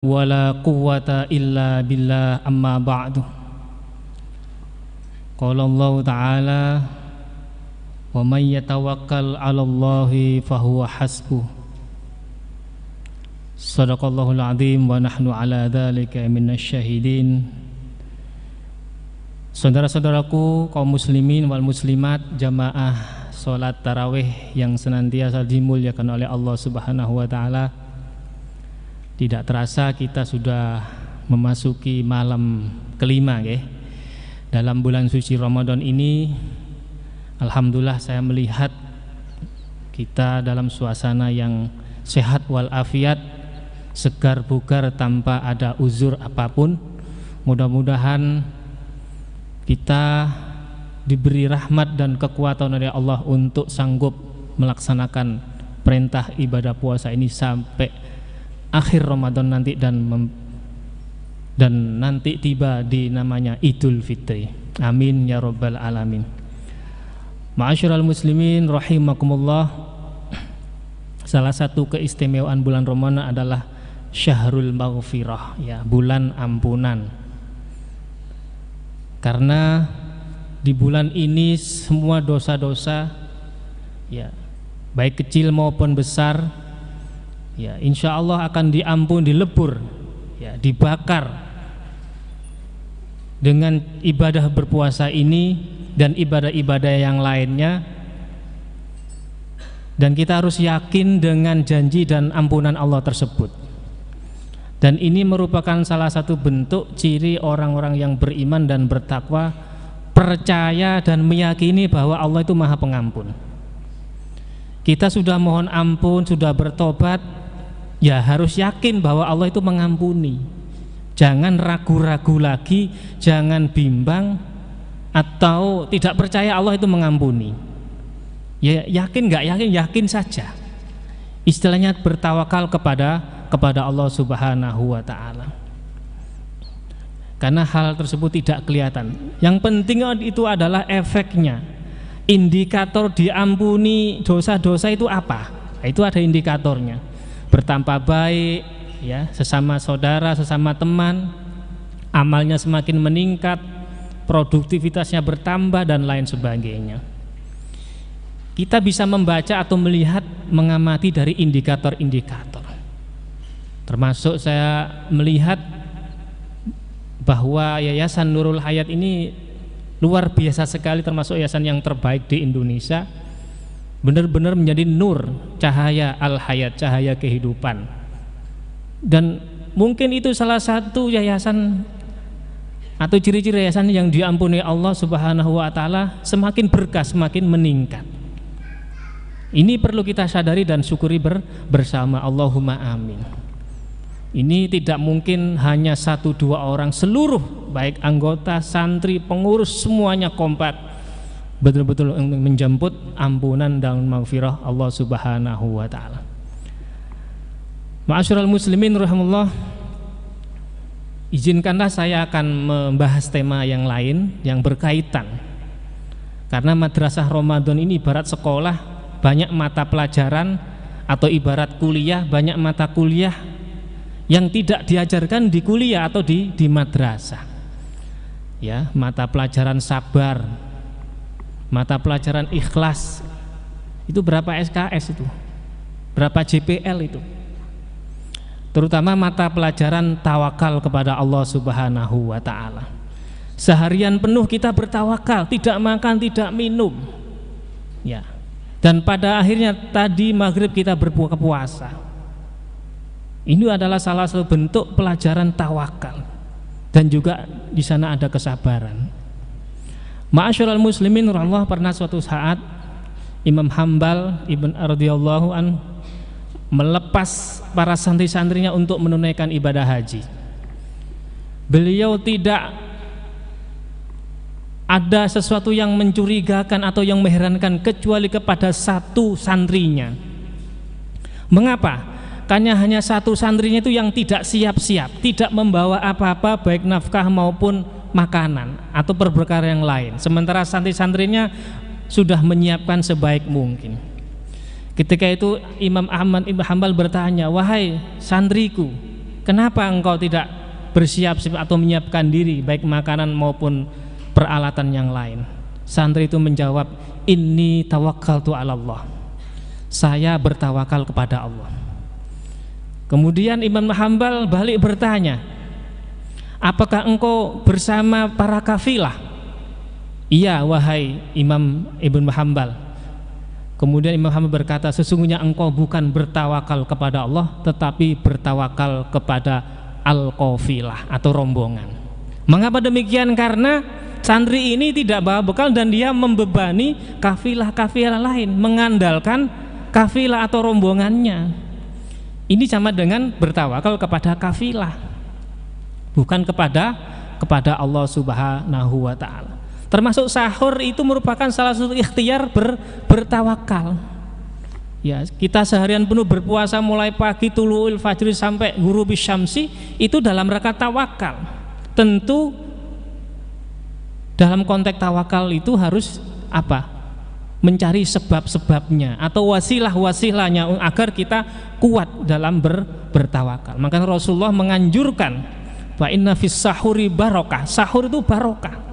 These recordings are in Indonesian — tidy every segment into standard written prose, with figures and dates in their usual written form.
wala quwwata illa billah, amma ba'du. Qala Allah Ta'ala, wa man yatawakkal 'ala Allahi fahuwa hasbuh. Shadaqallahul 'azim wa nahnu 'ala dzalika minasy syahidin. Saudara-saudaraku kaum muslimin wal muslimat, jamaah salat tarawih yang senantiasa dimuliakan oleh Allah Subhanahu wa taala. Tidak terasa kita sudah memasuki malam kelima dalam bulan suci Ramadan ini. Alhamdulillah saya melihat kita dalam suasana yang sehat walafiat, segar bugar tanpa ada uzur apapun. Mudah-mudahan kita diberi rahmat dan kekuatan oleh Allah untuk sanggup melaksanakan perintah ibadah puasa ini sampai akhir Ramadan nanti dan nanti tiba di namanya Idul Fitri. Amin ya rabbal alamin. Ma'asyiral muslimin rahimakumullah. Salah satu keistimewaan bulan Ramadan adalah Syahrul Maghfirah, ya, bulan ampunan. Karena di bulan ini semua dosa-dosa, ya, baik kecil maupun besar, ya, insya Allah akan diampun, dilebur, ya, dibakar dengan ibadah berpuasa ini dan ibadah-ibadah yang lainnya. Dan kita harus yakin dengan janji dan ampunan Allah tersebut. Dan ini merupakan salah satu bentuk ciri orang-orang yang beriman dan bertakwa, percaya dan meyakini bahwa Allah itu Maha Pengampun. Kita sudah mohon ampun, sudah bertobat, ya harus yakin bahwa Allah itu mengampuni. Jangan ragu-ragu lagi, jangan bimbang atau tidak percaya Allah itu mengampuni. Ya yakin nggak yakin, yakin saja. Istilahnya bertawakal kepada Allah Subhanahu wa taala. Karena hal tersebut tidak kelihatan. Yang penting itu adalah efeknya. Indikator diampuni dosa-dosa itu apa? Itu ada indikatornya. Bertambah baik, ya, sesama saudara, sesama teman, amalnya semakin meningkat, produktivitasnya bertambah dan lain sebagainya. Kita bisa membaca atau melihat, mengamati dari indikator-indikator. Termasuk saya melihat bahwa Yayasan Nurul Hayat ini luar biasa sekali, termasuk yayasan yang terbaik di Indonesia. Benar-benar menjadi nur, cahaya al-hayat, cahaya kehidupan. Dan mungkin itu salah satu yayasan atau ciri-ciri yayasan yang diampuni Allah Subhanahu wa taala, semakin berkah, semakin meningkat. Ini perlu kita sadari dan syukuri bersama. Allahumma amin. Ini tidak mungkin hanya 1-2 orang, seluruh baik anggota, santri, pengurus semuanya kompak betul-betul menjemput ampunan dan maghfirah Allah Subhanahu wa taala. Ma'asyiral muslimin rahimallah, izinkanlah saya akan membahas tema yang lain yang berkaitan. Karena madrasah Ramadan ini ibarat sekolah, banyak mata pelajaran, atau ibarat kuliah, banyak mata kuliah yang tidak diajarkan di kuliah atau di madrasah. Ya, mata pelajaran sabar, mata pelajaran ikhlas, itu berapa SKS itu? Berapa JPL itu? Terutama mata pelajaran tawakal kepada Allah Subhanahu wa taala. Seharian penuh kita bertawakal, tidak makan, tidak minum. Ya. Dan pada akhirnya tadi maghrib kita berbuka puasa. Ini adalah salah satu bentuk pelajaran tawakal. Dan juga di sana ada kesabaran. Ma'asyiral muslimin rahimallahu, pernah suatu saat Imam Hambal ibn radhiyallahu an melepas para santri-santrinya untuk menunaikan ibadah haji. Beliau tidak ada sesuatu yang mencurigakan atau yang mengherankan kecuali kepada satu santrinya. Mengapa? Karena hanya satu santrinya itu yang tidak siap-siap, tidak membawa apa-apa baik nafkah maupun makanan atau perkara yang lain. Sementara santri-santrinya sudah menyiapkan sebaik mungkin. Ketika itu Imam Ahmad Ibn Hanbal bertanya, "Wahai santriku, Kenapa engkau tidak bersiap atau menyiapkan diri baik makanan maupun peralatan yang lain? Santri itu menjawab, inni tawakkaltu 'ala Allah. Saya bertawakal kepada Allah. Kemudian Imam Hambal balik bertanya, apakah engkau bersama para kafilah? Iya wahai Imam Ibn Hambal. Kemudian Imam Hambal berkata, sesungguhnya engkau bukan bertawakal kepada Allah, tetapi bertawakal kepada al-qafilah atau rombongan. Mengapa demikian? Karena santri ini tidak bawa bekal dan dia membebani kafilah-kafilah lain, mengandalkan kafilah atau rombongannya. Ini sama dengan bertawakal kepada kafilah, bukan kepada Allah Subhanahu wa ta'ala. Termasuk sahur itu merupakan salah satu ikhtiar bertawakal. Ya, kita seharian penuh berpuasa mulai pagi tulu'il fajri sampai ghurubis syamsi, itu dalam rangka tawakal. Tentu dalam konteks tawakal itu harus apa? Mencari sebab-sebabnya atau wasilah-wasilahnya agar kita kuat dalam bertawakal. Maka Rasulullah menganjurkan, fa inna fis sahuri barokah. Sahur itu barokah.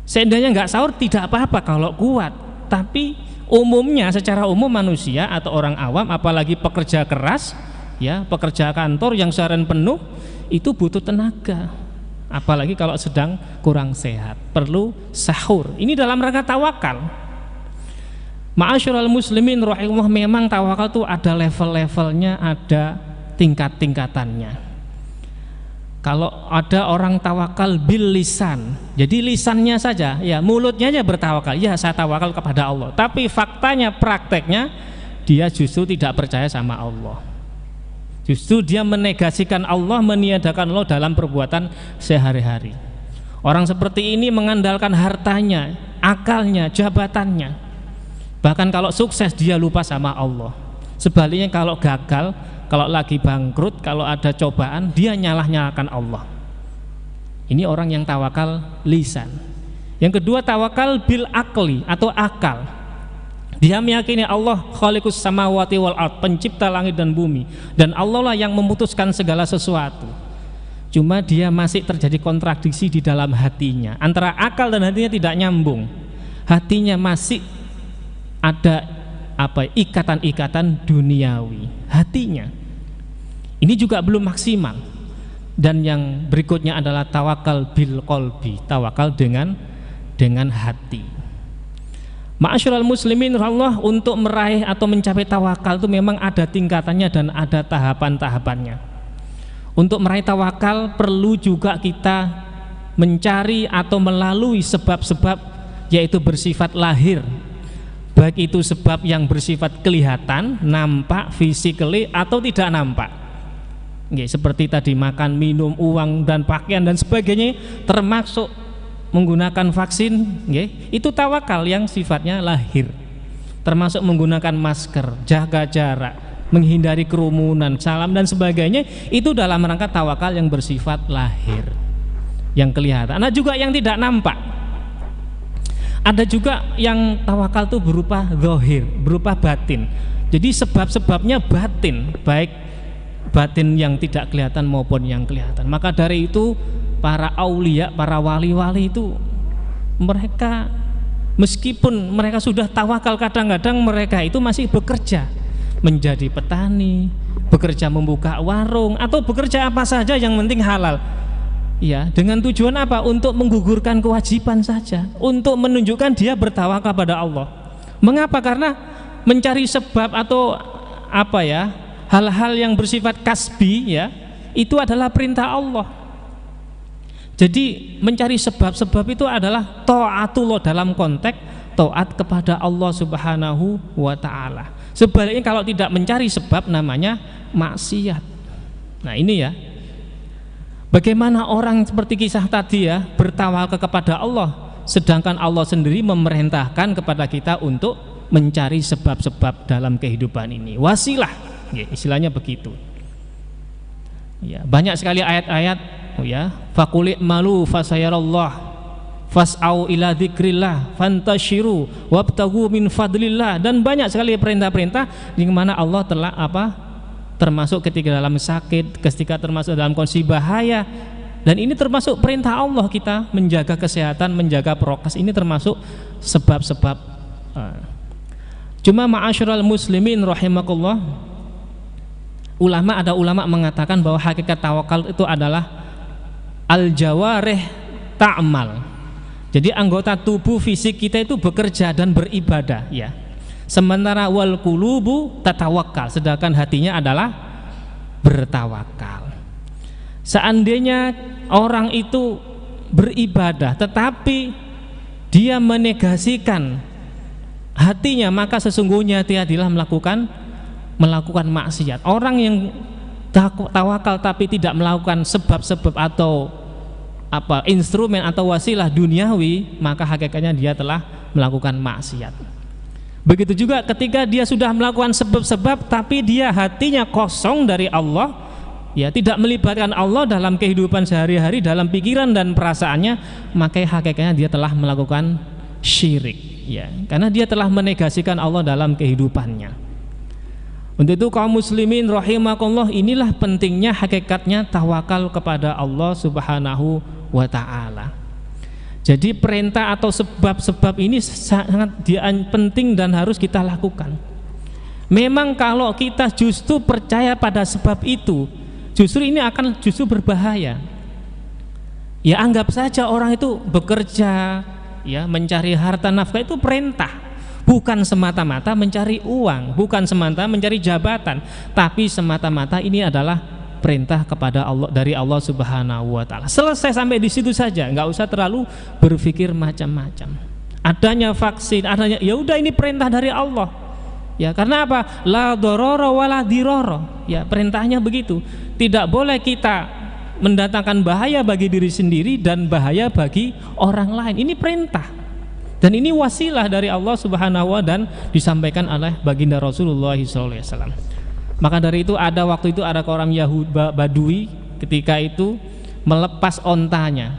Seandainya nggak sahur tidak apa-apa kalau kuat, tapi umumnya secara umum manusia atau orang awam, apalagi pekerja keras, ya pekerja kantor yang seharian penuh, itu butuh tenaga. Apalagi kalau sedang kurang sehat, perlu sahur. Ini dalam rangka tawakal. Ma'asyiral muslimin rahimahullah, memang tawakal itu ada level-levelnya, ada tingkat-tingkatannya. Kalau ada orang tawakal bil lisan, jadi lisannya saja, ya mulutnya aja bertawakal, ya saya tawakal kepada Allah, tapi faktanya, prakteknya dia justru tidak percaya sama Allah. Justru dia menegasikan Allah, meniadakan Allah dalam perbuatan sehari-hari. Orang seperti ini mengandalkan hartanya, akalnya, jabatannya. Bahkan kalau sukses dia lupa sama Allah. Sebaliknya kalau gagal, kalau lagi bangkrut, kalau ada cobaan, dia nyalah-nyalahkan Allah. Ini orang yang tawakal lisan. Yang kedua, tawakal bil akli atau akal. Dia meyakini Allah khaliqus samawati wal ard, pencipta langit dan bumi, dan Allah lah yang memutuskan segala sesuatu. Cuma dia masih terjadi kontradiksi di dalam hatinya. Antara akal dan hatinya tidak nyambung. Hatinya masih ada ikatan-ikatan duniawi, hatinya ini juga belum maksimal. Dan yang berikutnya adalah tawakal bil qalbi, tawakal dengan hati. Ma'asyiral muslimin Allah, untuk meraih atau mencapai tawakal itu memang ada tingkatannya dan ada tahapan-tahapannya. Untuk meraih tawakal perlu juga kita mencari atau melalui sebab-sebab, yaitu bersifat lahir, baik itu sebab yang bersifat kelihatan, nampak, physically atau tidak nampak. Seperti tadi makan, minum, uang dan pakaian dan sebagainya, termasuk menggunakan vaksin, itu tawakal yang sifatnya lahir. Termasuk menggunakan masker, jaga jarak, menghindari kerumunan, salam dan sebagainya, itu dalam rangka tawakal yang bersifat lahir, yang kelihatan. Nah juga yang tidak nampak. Ada juga yang tawakal itu berupa zahir, berupa batin. Jadi sebab-sebabnya batin, baik batin yang tidak kelihatan maupun yang kelihatan. Maka dari itu para aulia, para wali-wali itu mereka meskipun mereka sudah tawakal, kadang-kadang mereka itu masih bekerja menjadi petani, bekerja membuka warung atau bekerja apa saja yang penting halal. Ya, dengan tujuan apa? Untuk menggugurkan kewajiban saja, untuk menunjukkan dia bertawakal pada Allah. Mengapa? Karena mencari sebab atau hal-hal yang bersifat kasbi, ya, itu adalah perintah Allah. Jadi mencari sebab-sebab itu adalah taatullah dalam konteks taat kepada Allah Subhanahu wa ta'ala. Sebaliknya kalau tidak mencari sebab namanya maksiat. Nah ini ya, bagaimana orang seperti kisah tadi ya, bertawakal kepada Allah, sedangkan Allah sendiri memerintahkan kepada kita untuk mencari sebab-sebab dalam kehidupan ini, wasilah, ya, istilahnya begitu. Ya, banyak sekali ayat-ayat, ya, faqul malu fasayarallah fas'au ila dzikrillah fantashiru wabtagu min fadlillah, dan banyak sekali perintah-perintah di mana Allah telah termasuk ketika dalam sakit, ketika termasuk dalam kondisi bahaya. Dan ini termasuk perintah Allah, kita menjaga kesehatan, menjaga prokes, ini termasuk sebab-sebab. Cuma ma'asyiral muslimin rahimakumullah, ada ulama mengatakan bahwa hakikat tawakal itu adalah al-jawarih ta'mal. Jadi anggota tubuh fisik kita itu bekerja dan beribadah, ya. Sementara wal qulubu tatawakkal, sedangkan hatinya adalah bertawakal. Seandainya orang itu beribadah tetapi dia menegasikan hatinya, maka sesungguhnya dia adalah melakukan maksiat. Orang yang tawakal tapi tidak melakukan sebab-sebab atau instrumen atau wasilah duniawi, maka hakikatnya dia telah melakukan maksiat. Begitu juga ketika dia sudah melakukan sebab-sebab tapi dia hatinya kosong dari Allah, ya, tidak melibatkan Allah dalam kehidupan sehari-hari, dalam pikiran dan perasaannya, maka hakikatnya dia telah melakukan syirik, ya, karena dia telah menegasikan Allah dalam kehidupannya. Untuk itu kaum muslimin rahimakumullah, inilah pentingnya hakikatnya tawakal kepada Allah Subhanahu wa ta'ala. Jadi perintah atau sebab-sebab ini sangat penting dan harus kita lakukan. Memang kalau kita justru percaya pada sebab itu, justru ini akan justru berbahaya. Ya, anggap saja orang itu bekerja, ya, mencari harta nafkah, itu perintah, bukan semata-mata mencari uang, bukan semata mencari jabatan, tapi semata-mata ini adalah perintah kepada Allah, dari Allah Subhanahu wa ta'ala. Selesai sampai di situ saja, nggak usah terlalu berpikir macam-macam. Adanya vaksin, adanya, ya udah, ini perintah dari Allah. Ya, karena apa? La dororo wala diroro. Ya, perintahnya begitu. Tidak boleh kita mendatangkan bahaya bagi diri sendiri dan bahaya bagi orang lain. Ini perintah. Dan ini wasilah dari Allah Subhanahu wa ta'ala dan disampaikan oleh baginda Rasulullah SAW. Maka dari itu waktu itu ada orang Yahudi Badui ketika itu melepas ontanya.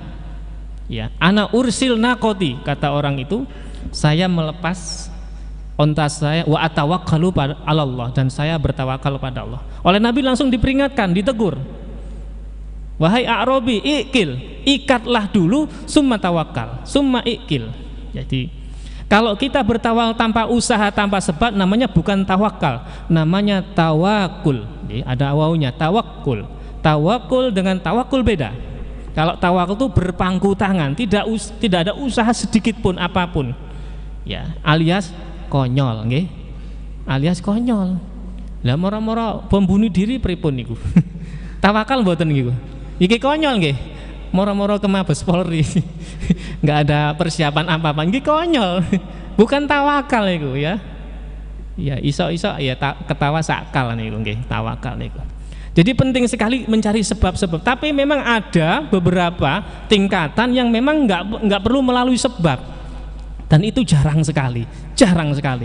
Ya, ana ursil nakoti, kata orang itu, saya melepas onta saya, wa atawakkalu pada Allah, dan saya bertawakal pada Allah. Oleh Nabi langsung diperingatkan, ditegur. Wahai A'rabi, ikil, ikatlah dulu, summa tawakal, summa ikil. Jadi kalau kita bertawakal tanpa usaha, tanpa sebab, namanya bukan tawakal, namanya tawakul. Jadi ada wawunya, tawakul. Tawakul dengan tawakul beda. Kalau tawakul itu berpangku tangan, tidak ada usaha sedikit pun apapun. Ya, alias konyol, nggih. Alias konyol. Lah moro-moro bom bunuh diri pripun niku? Tawakal mboten niku. Iki konyol nggih. Moro-moro ke Mabes Polri. Nggak ada persiapan apa-apa, ini konyol. Bukan tawakal itu, ya. Ya, iso-iso ya ketawa sakal niku nggih, tawakal niku. Jadi penting sekali mencari sebab-sebab. Tapi memang ada beberapa tingkatan yang memang nggak perlu melalui sebab. Dan itu jarang sekali.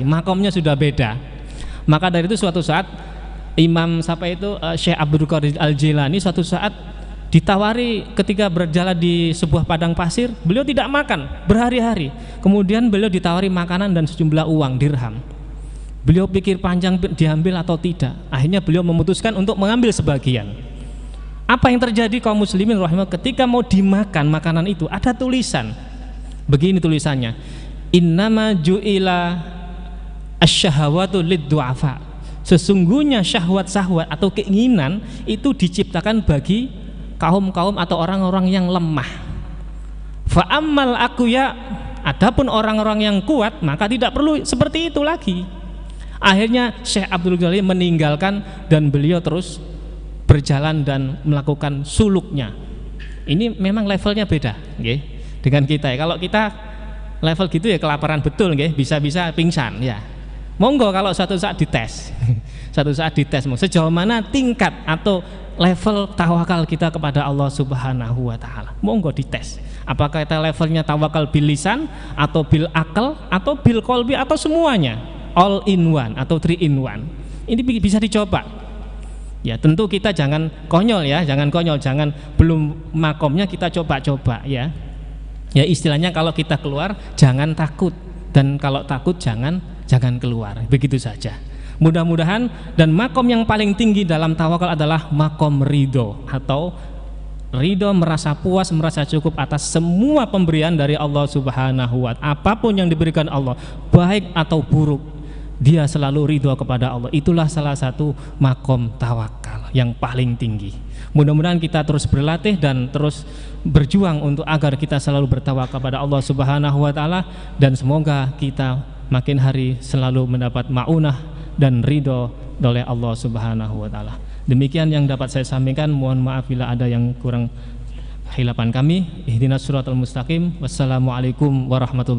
Makomnya sudah beda. Maka dari itu suatu saat Imam Syekh Abdul Qadir Al-Jilani suatu saat ditawari ketika berjalan di sebuah padang pasir, beliau tidak makan berhari-hari. Kemudian beliau ditawari makanan dan sejumlah uang dirham. Beliau pikir panjang diambil atau tidak. Akhirnya beliau memutuskan untuk mengambil sebagian. Apa yang terjadi kaum muslimin rahimah, ketika mau dimakan makanan itu ada tulisan. Begini tulisannya, innama ju'ila asyahawatu lid-du'afa. Sesungguhnya syahwat-syahwat atau keinginan itu diciptakan bagi kaum-kaum atau orang-orang yang lemah. Fa'ammal aqwiya, adapun orang-orang yang kuat maka tidak perlu seperti itu lagi. Akhirnya Syekh Abdul Jalil meninggalkan dan beliau terus berjalan dan melakukan suluknya. Ini memang levelnya beda, nggih, dengan kita ya. Kalau kita level gitu ya kelaparan betul, nggih, bisa-bisa pingsan ya. Monggo kalau suatu saat dites. Suatu saat dites sejauh mana tingkat atau level tawakal kita kepada Allah Subhanahu wa ta'ala. Monggo dites. Apakah kita levelnya tawakal bil lisan atau bil akal atau bil qalbi atau semuanya? All in one atau three in one. Ini bisa dicoba. Ya, tentu kita jangan konyol ya, jangan belum makomnya kita coba-coba ya. Ya, istilahnya kalau kita keluar jangan takut, dan kalau takut jangan keluar. Begitu saja. Mudah-mudahan, dan makom yang paling tinggi dalam tawakal adalah makom ridho, atau ridho, merasa puas, merasa cukup atas semua pemberian dari Allah Subhanahu wa Ta'ala. Apapun yang diberikan Allah, baik atau buruk, dia selalu ridho kepada Allah. Itulah salah satu makom tawakal yang paling tinggi. Mudah-mudahan kita terus berlatih dan terus berjuang untuk agar kita selalu bertawakal kepada Allah Subhanahu wa Ta'ala, dan semoga kita makin hari selalu mendapat ma'unah dan ridho oleh Allah Subhanahu wa Ta'ala. Demikian yang dapat saya sampaikan. Mohon maaf bila ada yang kurang, khilafan kami. Ihdinas siratal mustaqim. Wassalamualaikum warahmatullahi wabarakatuh.